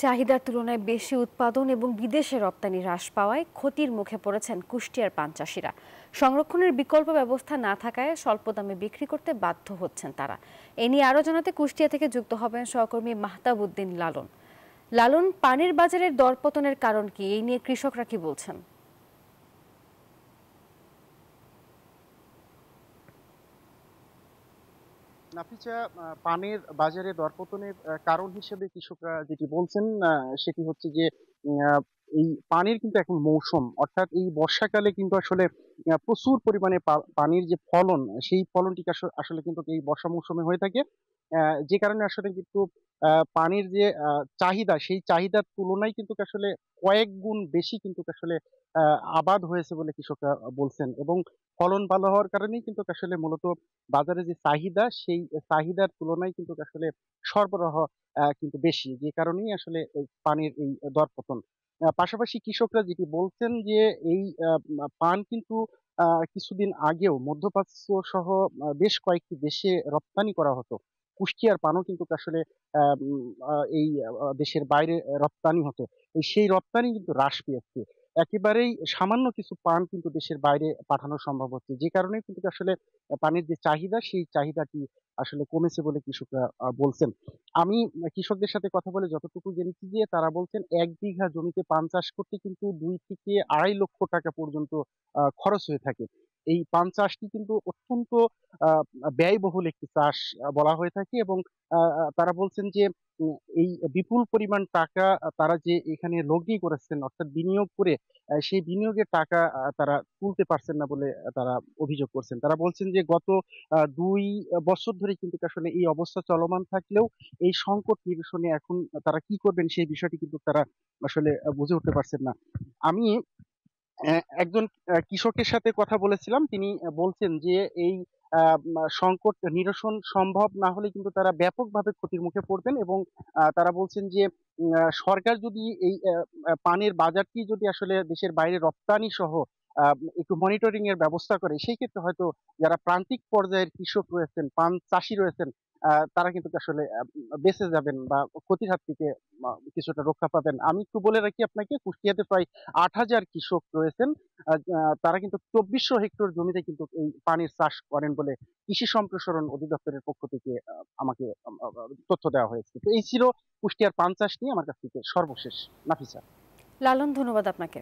চাহিদার তুলনায় বেশি উৎপাদন এবং বিদেশে রপ্তানি হ্রাস পাওয়ায় ক্ষতির মুখে পড়েছেন কুষ্টিয়ার পান চাষিরা। সংরক্ষণের বিকল্প ব্যবস্থা না থাকায় স্বল্প দামে বিক্রি করতে বাধ্য হচ্ছেন তারা। এ নিয়ে আরও জানাতে কুষ্টিয়া থেকে যুক্ত হবেন সহকর্মী মাহতাব উদ্দিন লালন। লালন, পানির বাজারের দরপতনের কারণ কি? এই নিয়ে কৃষকরা কি বলছেন? নাফিসা, পানের বাজারে দরপতনের কারণ হিসেবে কৃষকরা যেটি বলছেন সেটি হচ্ছে যে আহ, এই পানির কিন্তু এখন মৌসুম, অর্থাৎ এই বর্ষাকালে কিন্তু আসলে প্রচুর পরিমাণে পানির যে ফলন, সেই ফলনটি আসলে কিন্তু এই বর্ষা মৌসুমে হয়ে থাকে। যে কারণে আসলে কিন্তু পানির যে চাহিদা, সেই চাহিদার তুলনায় কিন্তু আসলে কয়েক গুণ বেশি কিন্তু আসলে আবাদ হয়েছে বলে কৃষকরা বলছেন। এবং ফলন ভালো হওয়ার কারণেই কিন্তু আসলে মূলত বাজারে যে চাহিদা, সেই চাহিদার তুলনায় কিন্তু আসলে সরবরাহ কিন্তু বেশি, যে কারণেই আসলে এই পানির এই দরপতন। পাশাপাশি কৃষকরা যেটি বলছেন যে এই পান কিন্তু কিছুদিন আগেও মধ্যপ্রাচ্য সহ বেশ কয়েকটি দেশে রপ্তানি করা হতো। কুষ্টিয়ার পানও কিন্তু আসলে এই দেশের বাইরে রপ্তানি হতো। সেই রপ্তানি কিন্তু হ্রাস পেয়েছে। একেবারেই সামান্য কিছু পান কিন্তু দেশের বাইরে পাঠানো সম্ভব হচ্ছে, যে কারণে কিন্তু আসলে পানির যে চাহিদা, সেই চাহিদাটি আসলে কমেছে বলে কৃষকরা বলছেন। আমি কৃষকদের সাথে কথা বলে যতটুকু জেনেছি যে তারা বলছেন ১ বিঘা জমিতে পান চাষ করতে কিন্তু ২ থেকে ২.৫ লক্ষ টাকা পর্যন্ত খরচ হয়ে থাকে। এই পান চাষটি কিন্তু অত্যন্ত আহ, ব্যয়বহুল একটি চাষ বলা হয়ে থাকে। এবং তারা বলছেন যে এই বিপুল পরিমাণ টাকা তারা যে এখানে লগ্নি করেছেন, অর্থাৎ বিনিয়োগ করে সেই বিনিয়োগের টাকা তারা তুলতে পারছেন না বলে তারা অভিযোগ করছেন। তারা বলছেন যে গত ২ বছর ধরে কিন্তু আসলে এই অবস্থা চলমান থাকলেও এই সংকট নিরসনে এখন তারা কি করবেন সেই বিষয়টি কিন্তু তারা আসলে বুঝে উঠতে পারছেন না। আমি একজন কৃষকের সাথে কথা বলেছিলাম। তিনি বলছেন যে এই সংকট নিরসন সম্ভব না হলে কিন্তু তারা ব্যাপকভাবে ক্ষতির মুখে পড়বেন। এবং তারা বলছেন যে সরকার যদি এই পানের বাজারটি যদি আসলে দেশের বাইরে রপ্তানি সহ একটু মনিটরিং এর ব্যবস্থা করে, সেই ক্ষেত্রে হয়তো যারা প্রান্তিক পর্যায়ের কৃষক রয়েছেন, পান চাষি রয়েছেন, তারা কিন্তু আসলে বেঁচে যাবেন বা ক্ষতির হাত থেকে কিছুটা রক্ষা পাবেন। আমি একটু বলে রাখি আপনাকে, কুষ্টিয়াতে প্রায় ৮,০০০ কৃষক রয়েছেন। তারা কিন্তু ২৪০০ হেক্টর জমিতে কিন্তু এই পানির চাষ করেন বলে কৃষি সম্প্রসারণ অধিদপ্তরের পক্ষ থেকে আমাকে তথ্য দেওয়া হয়েছে। তো এই ছিল কুষ্টিয়ার পান চাষ নিয়ে আমার কাছ থেকে সর্বশেষ। নাফিসা। লালন, ধন্যবাদ আপনাকে।